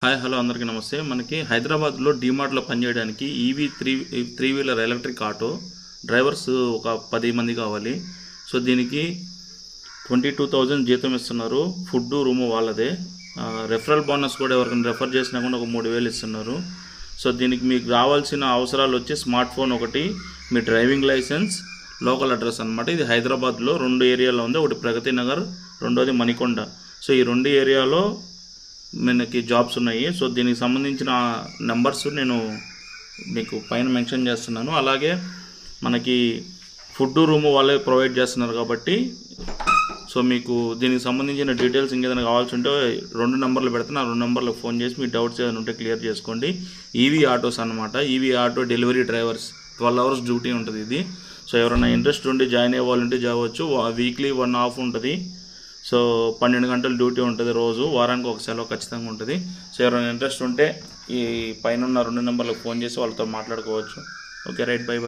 Hi hello అందరికీ నమస్తే. మనకి హైదరాబాద్లో డీమార్ట్లో పనిచేయడానికి EV three wheeler electric auto drivers ఒక 10 మంది కావాలి. సో దీనికి 22,000 జీతం ఇస్తున్నారు. ఫుడ్ రూము వాళ్ళదే. రెఫరల్ బోనస్ కూడా ఎవరికైనా రెఫర్ చేసినా కూడా ఒక 3,000 ఇస్తున్నారు. సో దీనికి మీకు రావాల్సిన అవసరాలు వచ్చి స్మార్ట్ ఫోన్ ఒకటి, మీ డ్రైవింగ్ లైసెన్స్, లోకల్ అడ్రస్ అనమాట. ఇది హైదరాబాద్లో 2 ఏరియాలో ఉంది. ఒకటి ప్రగతి నగర్, రెండోది మణికొండ. సో ఈ 2 ఏరియాలో మనకి జాబ్స్ ఉన్నాయి. సో దీనికి సంబంధించిన నెంబర్స్ నేను మీకు పైన మెన్షన్ చేస్తున్నాను. అలాగే మనకి ఫుడ్ రూము వాళ్ళే ప్రొవైడ్ చేస్తున్నారు కాబట్టి సో మీకు దీనికి సంబంధించిన డీటెయిల్స్ ఇంకేదైనా కావాల్సి ఉంటే 2 నెంబర్లు పెడుతున్నా. 2 నెంబర్లకు ఫోన్ చేసి మీ డౌట్స్ ఏదైనా ఉంటే క్లియర్ చేసుకోండి. ఈవీ ఆటోస్ అనమాట. EV auto delivery drivers 12 hours duty ఉంటుంది ఇది. సో ఎవరైనా ఇంట్రెస్ట్ ఉండి జాయిన్ అయ్యే వాళ్ళు ఉంటే జావచ్చు. వీక్లీ 1 off ఉంటుంది. సో 12 గంటలు డ్యూటీ ఉంటుంది రోజు. వారానికి ఒక సెలవు ఖచ్చితంగా ఉంటుంది. సో ఎవరైనా ఇంట్రెస్ట్ ఉంటే ఈ పైన ఉన్న 2 నెంబర్లకు ఫోన్ చేసి వాళ్ళతో మాట్లాడుకోవచ్చు. Okay right, by.